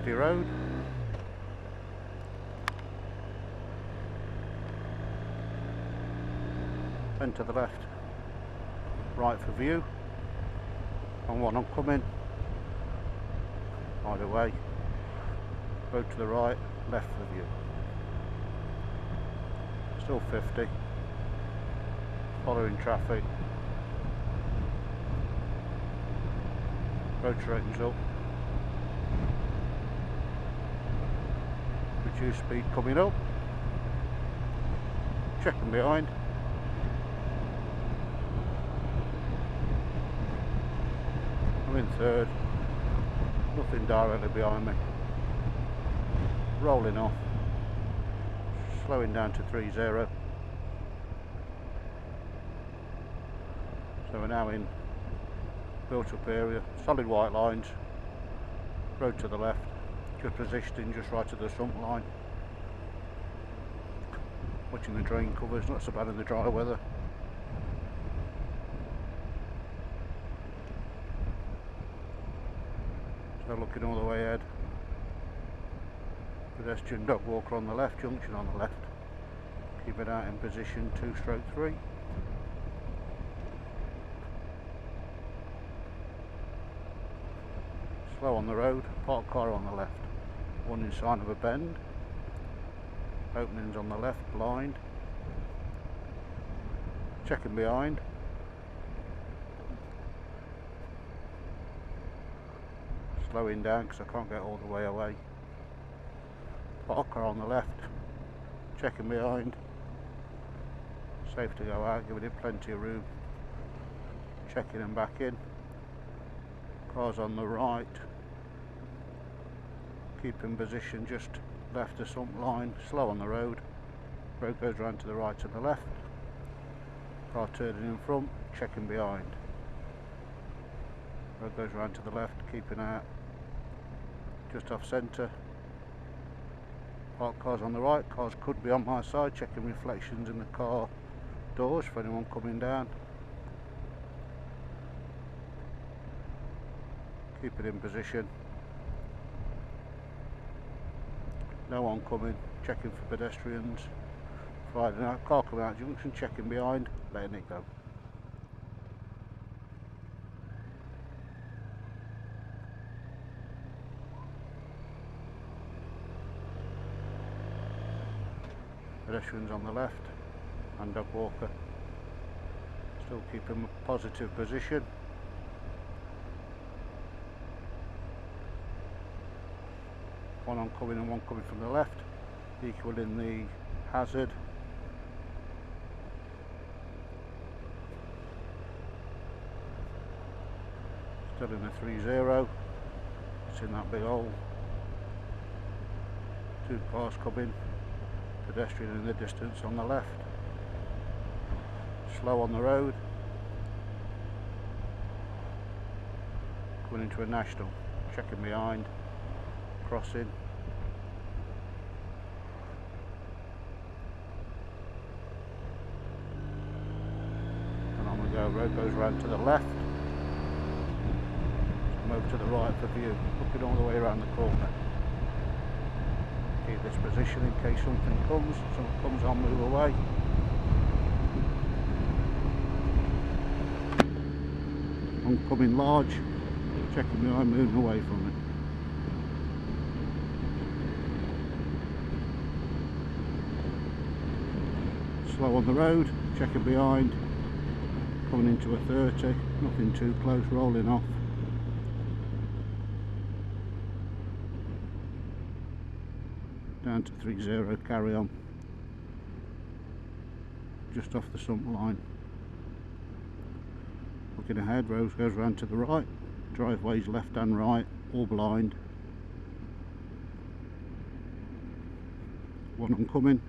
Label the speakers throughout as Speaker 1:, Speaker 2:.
Speaker 1: 50 road. Then to the left, right for view, and one oncoming, either way, road to the right, left for view. Still 50, following traffic, road straightens up, reduce speed coming up, checking behind, I'm in third, nothing directly behind me, rolling off, slowing down to 30. So we're now in built up area, solid white lines, road to the left, just positioning just right to the sump line. Watching the drain covers, not so bad in the dry weather. So looking all the way ahead. Pedestrian dog walker on the left, junction on the left. Keep it out in position 2/3. Slow on the road, parked car on the left. Warning sign of a bend. Openings on the left, blind. Checking behind. Slowing down because I can't get all the way away. Parked car on the left. Checking behind. Safe to go out, giving it plenty of room. Checking and back in. Cars on the right. Keep in position just left the sump line, slow on the road. Road goes round to the right and the left. Car turning in front, checking behind. Road goes round to the left, keeping out just off centre. Parked cars on the right, cars could be on my side, checking reflections in the car doors for anyone coming down. Keep it in position. No one coming, checking for pedestrians. Friday night, car coming out junction, checking behind, letting it go. Pedestrians on the left, and dog walker. Still keeping a positive position. One oncoming and one coming from the left, equaling the hazard. Still in a 30, it's in that big hole. Two cars coming, pedestrian in the distance on the left. Slow on the road. Coming into a national, checking behind. Crossing. And on we go, road goes round to the left. Move to the right for view, looking all the way around the corner. Keep this position in case something comes, I'll move away. Oncoming large, checking behind, moving away from it. Slow on the road, checking behind, coming into a 30, nothing too close, rolling off. Down to 30, carry on. Just off the sump line. Looking ahead, road goes round to the right, driveways left and right, all blind. One oncoming.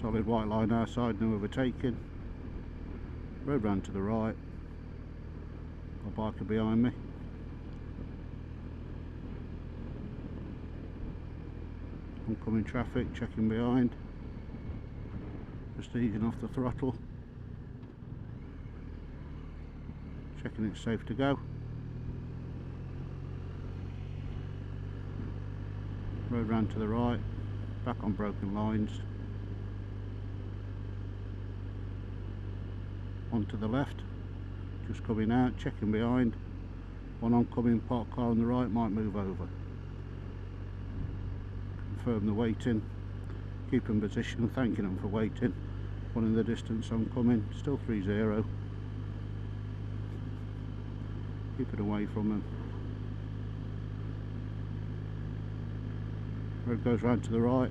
Speaker 1: Solid white line our side, no overtaking. Road round to the right. A biker behind me. Oncoming traffic, checking behind. Just easing off the throttle. Checking it's safe to go. Road round to the right, back on broken lines. Onto the left, just coming out, checking behind. One oncoming, parked car on the right, might move over. Confirm the waiting, keep in position, thanking them for waiting. One in the distance oncoming, still 3-0. Keep it away from them. Road goes round to the right.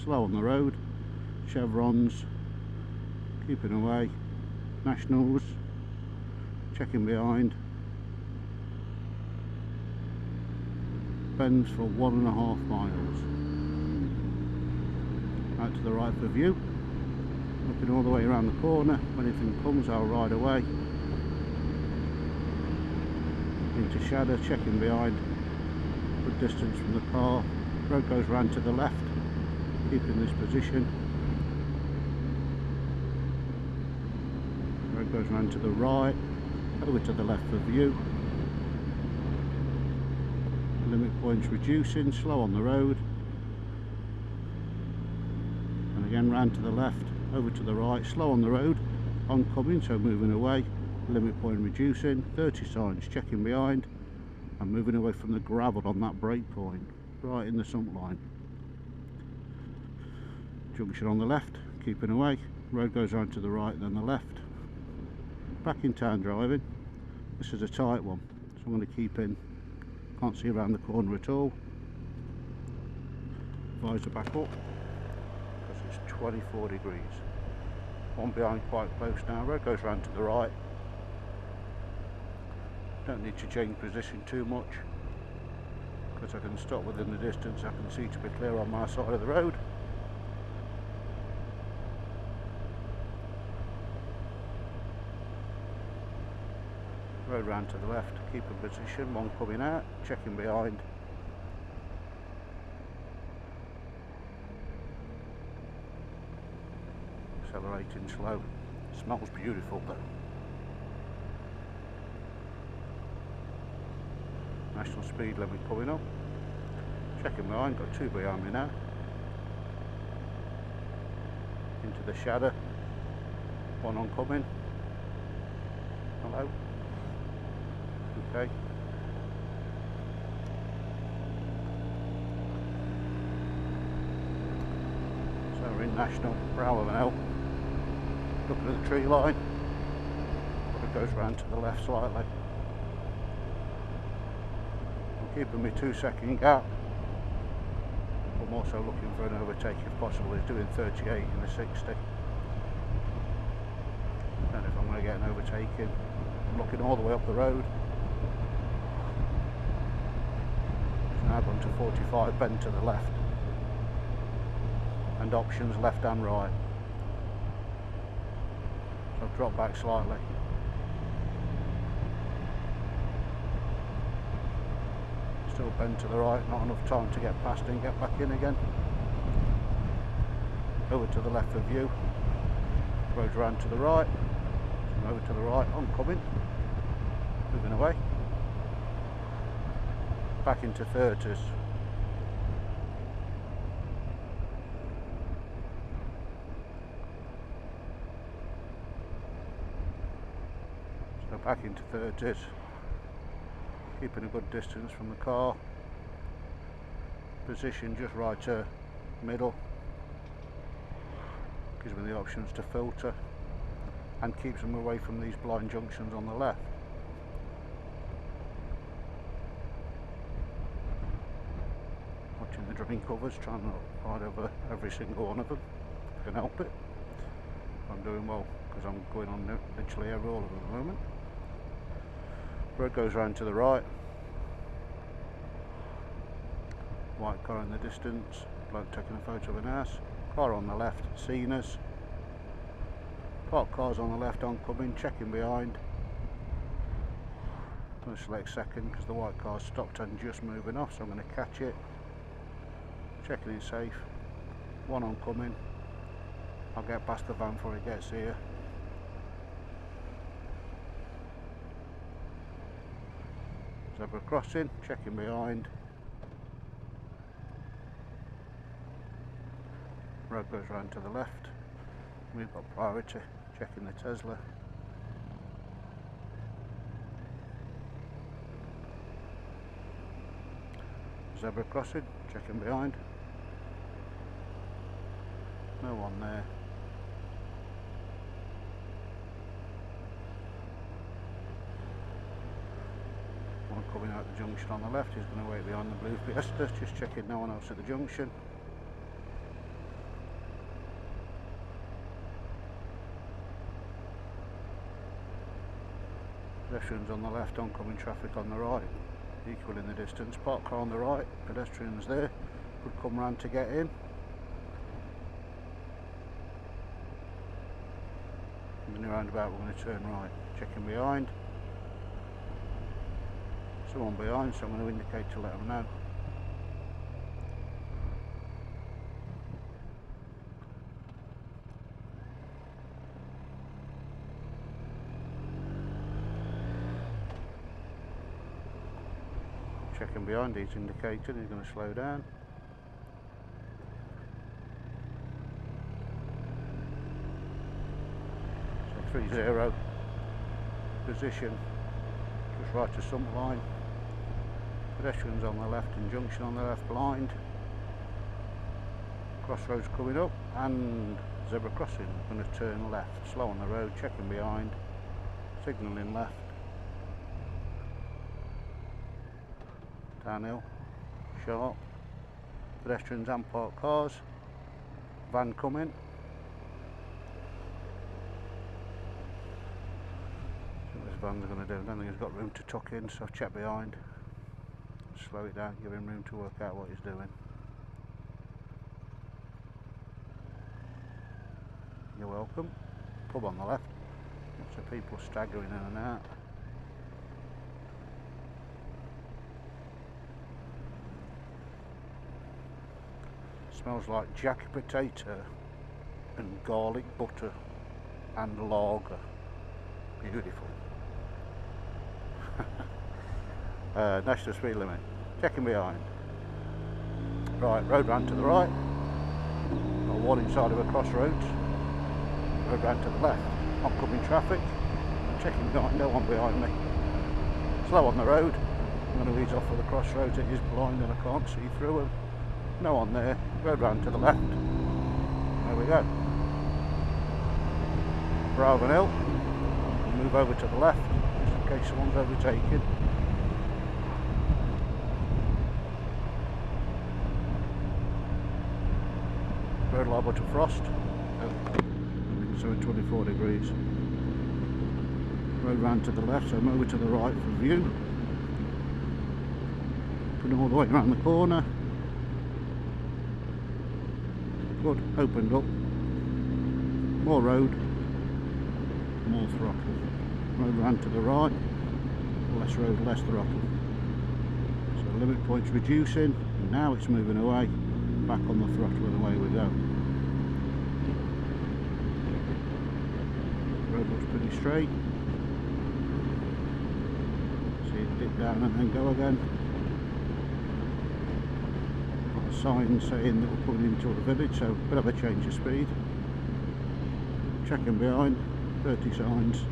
Speaker 1: Slow on the road. Chevrons. Keeping away. Nationals. Checking behind. Bends for 1.5 miles. Out to the right for view. Looking all the way around the corner. When anything comes, I'll ride away. Into shadow, checking behind, good distance from the car. Road goes round to the left, keeping this position. Road goes round to the right, over to the left for view. Limit points reducing, slow on the road. And again round to the left, over to the right, slow on the road, oncoming, so moving away. Limit point reducing, 30 signs, checking behind and moving away from the gravel on that brake point, right in the sump line. Junction on the left, keeping away. Road goes on to the right, then the left. Back in town driving. This is a tight one, so I'm going to keep in. Can't see around the corner at all. Visor back up because it's 24 degrees. One behind quite close now. Road goes round to the right. Don't need to change position too much because I can stop within the distance I can see to be clear on my side of the road. Road round to the left, keep in position, one coming out, checking behind. Accelerating slow, smells beautiful though. National speed limit coming up. Checking behind, got two behind me now. Into the shadow. One oncoming. Hello. Okay. So we're in National, Bravo and L. Looking at the tree line. But it goes round to the left slightly. Keeping me 2-second gap. I'm also looking for an overtake if possible. He's doing 38 in the 60. Don't know if I'm going to get an overtaking. I'm looking all the way up the road. It's now gone to 45, bend to the left. And options left and right. So I've dropped back slightly. Still bend to the right, not enough time to get past and get back in again. Over to the left of view. Road round to the right. Over to the right, oncoming. Moving away. Back into 30s. So back into 30s. Keeping a good distance from the car. Position just right to middle. Gives me the options to filter and keeps them away from these blind junctions on the left. Watching the drain covers, trying not to ride over every single one of them. If I can help it. I'm doing well because I'm going on literally every all of them at the moment. Road goes round to the right. White car in the distance. Bloke taking a photo of an house. Car on the left, seen us. Parked cars on the left, oncoming, checking behind. I'm going to select second because the white car stopped and just moving off, so I'm going to catch it. Checking it safe. One oncoming. I'll get past the van before it gets here. Zebra crossing, checking behind. Road goes round to the left. We've got priority, checking the Tesla. Zebra crossing, checking behind. No one there. One coming out the junction on the left, he's going to wait behind the blue Fiesta, just checking no one else at the junction. Pedestrians on the left, oncoming traffic on the right, equal in the distance. Parked car on the right, pedestrians there, could come round to get in. In the roundabout we're going to turn right, checking behind. Someone behind, so I'm going to indicate to let them know. Checking behind, he's indicated, he's going to slow down. So 3-0 position, just right to sump line. Pedestrians on the left and junction on the left blind. Crossroads coming up and zebra crossing, going to turn left. Slow on the road, checking behind, signalling left. Downhill, sharp, pedestrians and parked cars, van coming. See what this van's going to do. I don't think he's got room to tuck in, so check behind, slow it down, give him room to work out what he's doing. You're welcome. Pub on the left, lots of people staggering in and out. Smells like jacket potato and garlic butter and lager. Beautiful. National speed limit. Checking behind. Right, road ran to the right. Got one inside of a crossroads. Road ran to the left. Oncoming traffic. Checking behind, no one behind me. Slow on the road. I'm going to ease off of the crossroads. It is blind and I can't see through them. No one there. Road round to the left. There we go. Bravo Hill. Move over to the left, just in case someone's overtaken. Road liable to frost. So at 24 degrees. Road round to the left, so I'm over to the right for view. Putting all the way around the corner. Good, opened up, more road, more throttle. Road ran to the right, less road, less throttle. So the limit point's reducing, and now it's moving away, back on the throttle and away we go. Road looks pretty straight. See it dip down and then go again. Sign saying that we're pulling into the village, so a bit of a change of speed. Checking behind, 30 signs.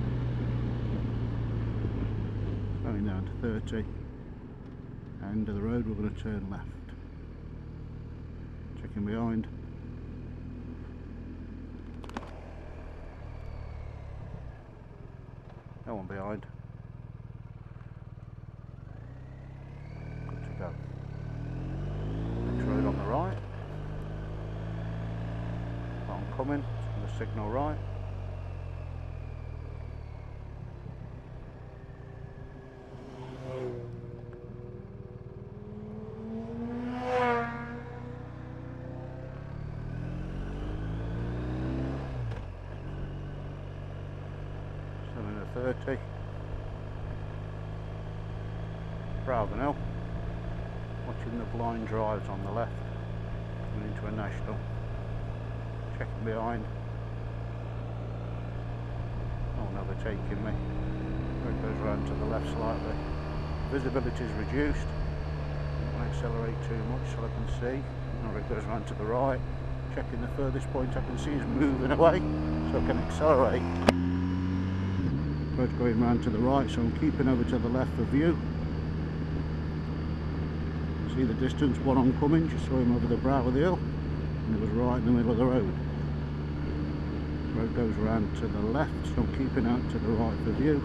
Speaker 1: Going down to 30. End of the road, we're going to turn left. Checking behind. No one behind. Good to go. Road on the right. Oncoming, the signal right. So 30. Bravo Hill. Watching the blind drives on the left, coming into a national, checking behind, no one overtaking me, road goes round to the left slightly, Visibility is reduced. I don't want to accelerate too much so I can see. Now it goes around to the right. Checking the furthest point I can see is moving away, so I can accelerate. Road's going round to the right, so I'm keeping over to the left for view. See the distance, one oncoming, just saw him over the brow of the hill, and it was right in the middle of the road. Road goes round to the left, so I'm keeping out to the right for view.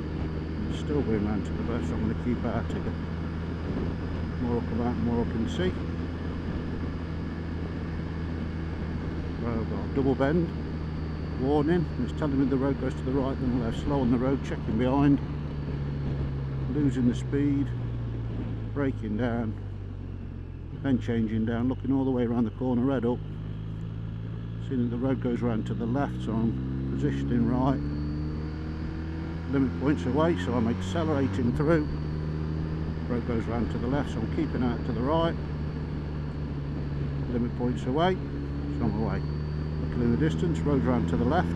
Speaker 1: It's still going round to the left, so I'm going to keep out to the more I come out, more I can see. Road got a double bend, warning, it's telling me the road goes to the right and the left. Slow on the road, checking behind, losing the speed, braking down, then changing down, looking all the way around the corner, red up, seeing that the road goes round to the left, so I'm positioning right, limit points away, so I'm accelerating through. Road goes round to the left, so I'm keeping out to the right, limit points away, so I'm away. Looking in the distance, road round to the left, so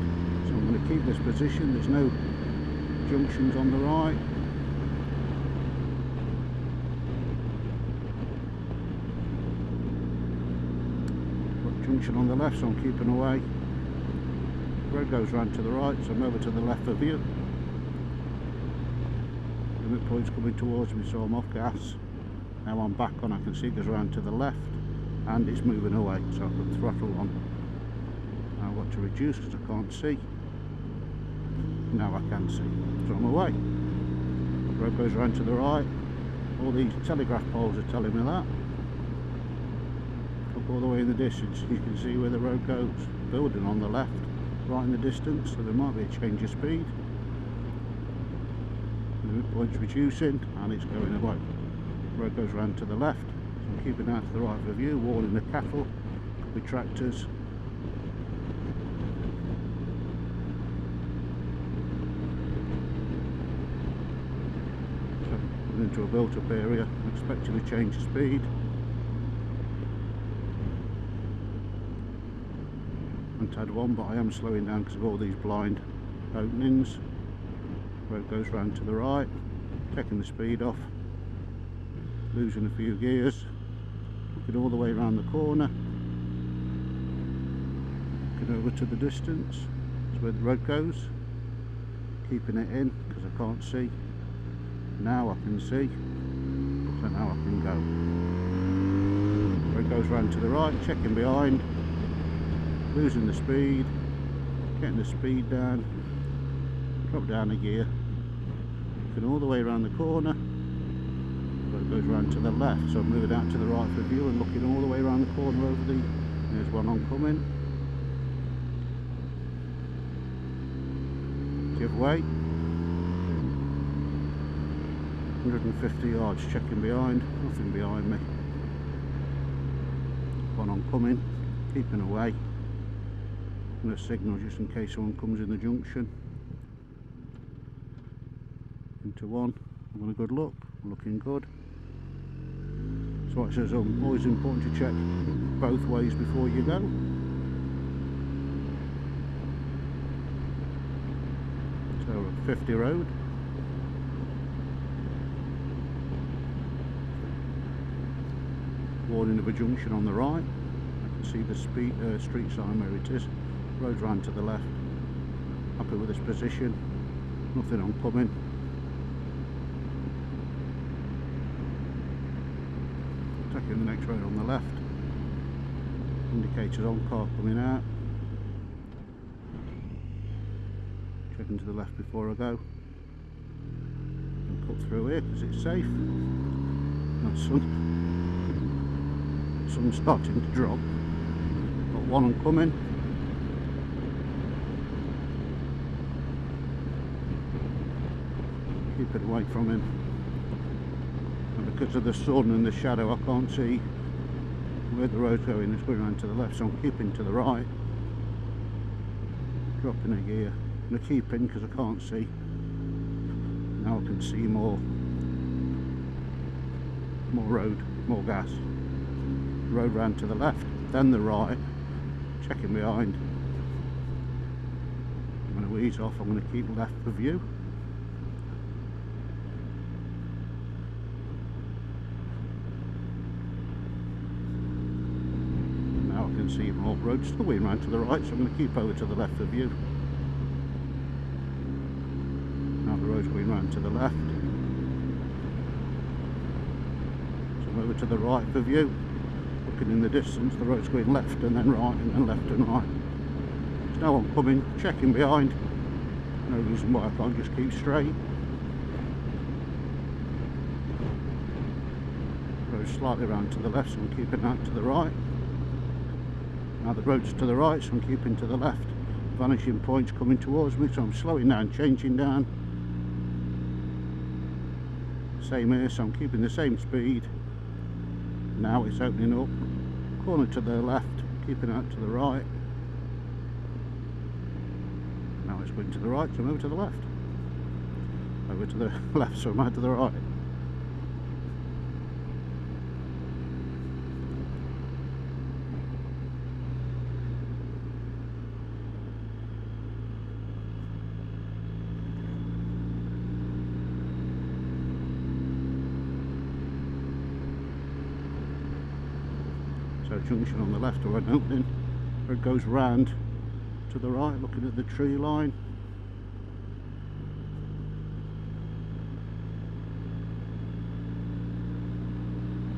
Speaker 1: I'm going to keep this position. There's no junctions on the right. Junction on the left, so I'm keeping away. Road goes round to the right, so I'm over to the left for view. Limit point's coming towards me, so I'm off gas. Now I'm back on, I can see it goes round to the left and it's moving away, so I put throttle on. Now I've got to reduce because I can't see. Now I can see, so I'm away. Road goes round to the right. All these telegraph poles are telling me that. All the way in the distance you can see where the road goes. Building on the left, right in the distance, so there might be a change of speed. The point's reducing and it's going away. Road goes round to the left, so I'm keeping out to the right for view, warning the cattle, could be tractors. So into a built up area, expecting a change of speed. Had one, but I am slowing down because of all these blind openings. Road goes round to the right, taking the speed off, losing a few gears, looking all the way around the corner, looking over to the distance. That's where the road goes, keeping it in because I can't see. Now I can see, so now I can go. Road goes round to the right, checking behind, losing the speed, getting the speed down, drop down a gear, looking all the way around the corner. It goes round to the left, so I'm moving out to the right for view and looking all the way around the corner over the, there's one oncoming. Give way. 150 yards, checking behind, nothing behind me. One oncoming, keeping away. I'm going to signal just in case someone comes in the junction. Into one, I'm having a good look, looking good. So it says always important to check both ways before you go. So we're at 50 road. Warning of a junction on the right. I can see the street sign where it is. Road round to the left. Happy with this position. Nothing oncoming. Taking the next road on the left. Indicators on, car coming out. Checking to the left before I go. And cut through here because it's safe. Not sun's starting to drop. Got one oncoming. Keep it away from him, and because of the sun and the shadow I can't see where the road's going. It's going around to the left, so I'm keeping to the right, dropping a gear. I'm going to keep in because I can't see. Now I can see more road, more gas. Road round to the left, then the right, checking behind. I'm going to ease off, I'm going to keep left for view. can see more roads still going round to the right, so I'm going to keep over to the left for view. Now the road's going round to the left, so I'm over to the right for view. Looking in the distance, the road's going left and then right and then left and right. There's no one coming, checking behind. No reason why I can't just keep straight. Road's slightly round to the left, so I'm keeping that to the right. Now the road's to the right, so I'm keeping to the left. Vanishing point's coming towards me, so I'm slowing down, changing down. Same here, so I'm keeping the same speed. Now it's opening up. Corner to the left, keeping out to the right. Now it's going to the right, so I'm over to the left. Over to the left, so I'm out to the right. So junction on the left or an opening where it goes round to the right, looking at the tree line.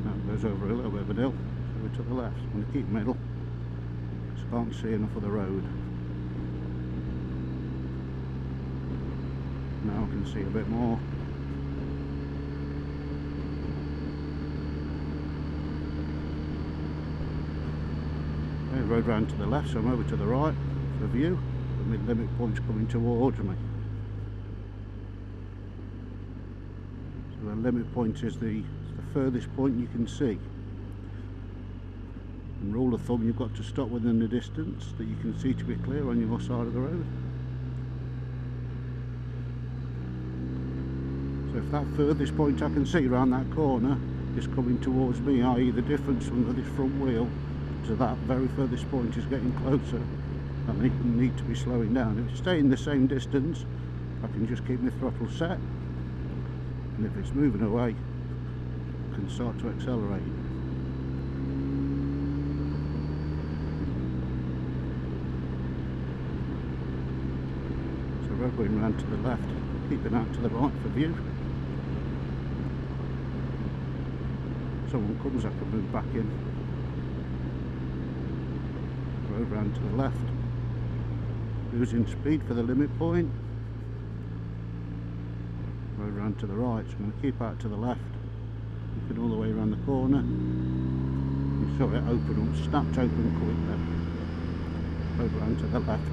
Speaker 1: That goes over a little bit of a hill, so we're to the left. I'm going to keep middle, because I can't see enough of the road. Now I can see a bit more. Road round to the left, so I'm over to the right for view. The mid-limit point's coming towards me. So the limit point is the furthest point you can see. And rule of thumb, you've got to stop within the distance that you can see to be clear on your side of the road. So if that furthest point I can see around that corner is coming towards me, i.e. the difference from this front wheel to that very furthest point is getting closer, I need to be slowing down. If it's staying the same distance, I can just keep my throttle set, and if it's moving away, I can start to accelerate. So road going round to the left, keeping out to the right for view. If someone comes, I can move back in. Road round to the left, losing speed for the limit point. Road round to the right, so I'm going to keep out to the left, looking all the way around the corner. You saw it open up, snapped open quick then. Road round to the left,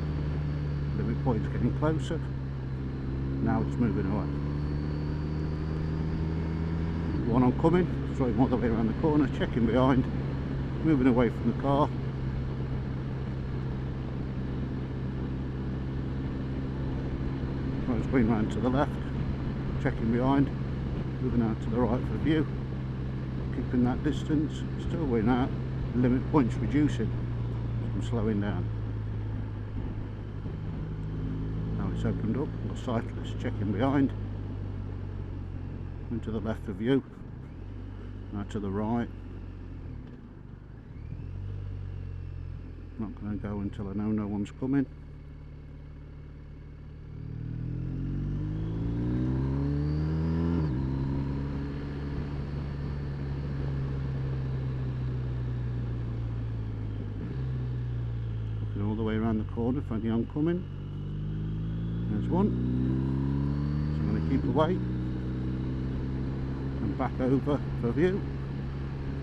Speaker 1: limit point's getting closer. Now it's moving away. One oncoming, throwing all the way around the corner, checking behind, moving away from the car. Road's going round to the left, checking behind, moving out to the right for view, keeping that distance, still going out, the limit point's reducing, so I'm slowing down. Now it's opened up, got cyclists checking behind, into the left of view, now to the right. I'm not going to go until I know no one's coming. All the way around the corner for the oncoming. There's one. So I'm going to keep away and back over for view.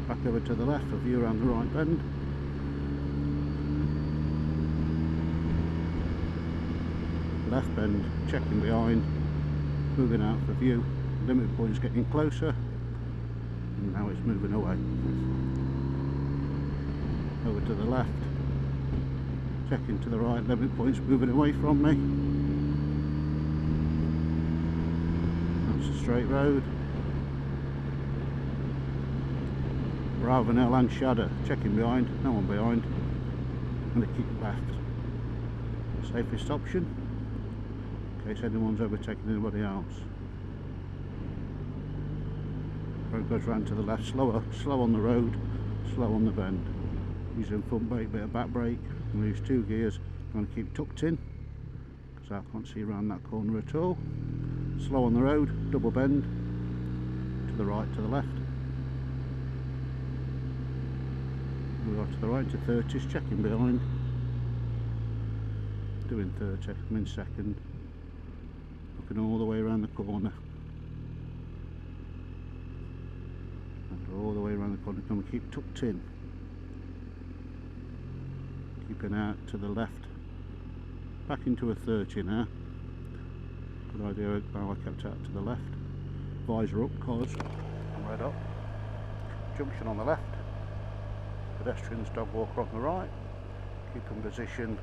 Speaker 1: Back over to the left for view around the right bend. Left bend, checking behind, moving out for view. Limit point's getting closer, and now it's moving away. Over to the left. Checking to the right, limit point's moving away from me. That's a straight road. Ravenel and Shadow, checking behind, no one behind. I'm going to keep left. Safest option, in case anyone's overtaking anybody else. Road goes round to the left, slow on the road, slow on the bend. using front brake, bit of back brake. I'm going to use 2 gears. I'm going to keep tucked in because I can't see around that corner at all. Slow on the road, double bend, to the right, to the left. We go to the right to 30s, checking behind. Doing 30, I'm in second. Looking all the way around the corner. And all the way around the corner. Come and keep tucked in. Keeping out to the left. Back into a 30 now. Good idea how I kept out to the left. Visor up, cars. I'm red up. Junction on the left. Pedestrians, dog walker on the right. Keep in position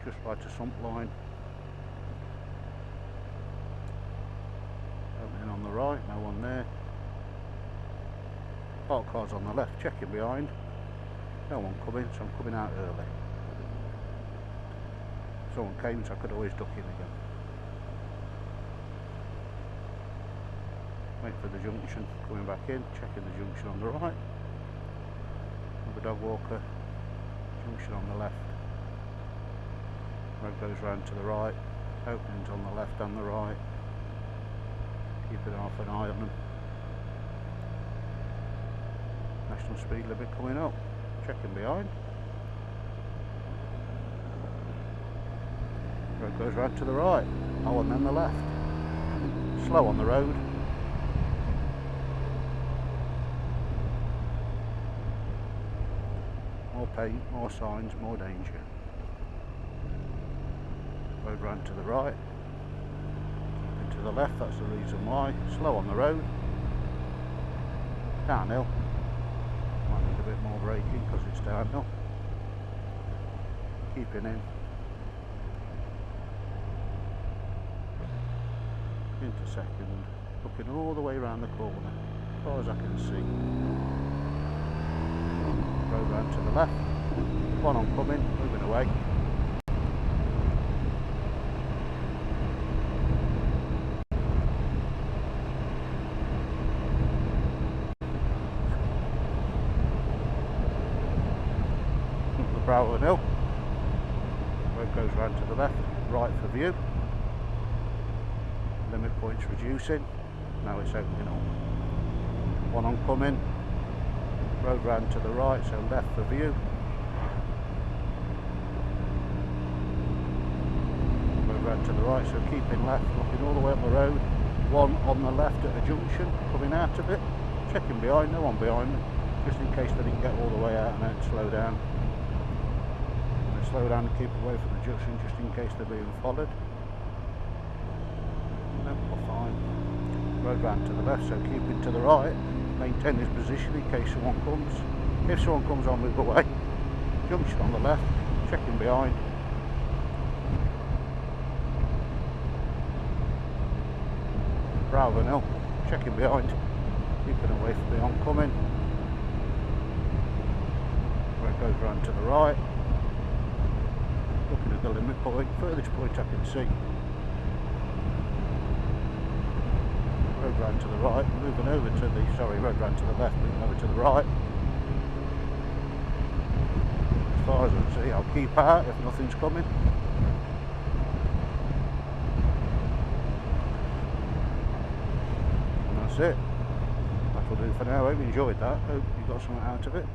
Speaker 1: just right to sump line. Opening on the right, no one there. Park cars on the left, checking behind. No one coming, so I'm coming out early. Someone came, so I could always duck in again. Wait for the junction, coming back in, checking the junction on the right. Another dog walker, junction on the left. Road goes round to the right, openings on the left and the right. Keeping half an eye on them. National speed limit coming up, checking behind. Road goes round to the right, oh, and then the left. Slow on the road. More paint, more signs, more danger. Road round to the right, into the left, that's the reason why. Slow on the road. Downhill. Might need a bit more braking because it's downhill. Keeping in. Into second. Looking all the way around the corner, as far as I can see. Road round to the left. One oncoming, moving away. Brow of the hill. Road goes round to the left, right for view. Limit points reducing. Now it's opening up. One oncoming. Road round to the right, so left for view. Road round to the right, so keeping left, looking all the way up the road. One on the left at a junction, coming out of it. Checking behind, no one behind me, just in case they didn't get all the way out and then slow down. Slow down and keep away from the junction just in case they're being followed. No, we're fine. Road round to the left, so keeping to the right. Maintain this position in case someone comes. If someone comes, I'll move away. Junction on the left, checking behind. Brow of an hill, checking behind. Keeping away from the oncoming. Road goes round to the right. Looking at the limit point, furthest point I can see. Road round to the right, moving over to the, road round to the left, moving over to the right. As far as I can see, I'll keep out if nothing's coming. And that's it. That'll do for now. I hope you enjoyed that. Hope you got something out of it.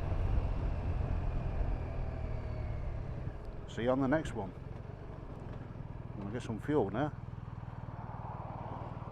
Speaker 1: See you on the next one. I'm going to get some fuel now.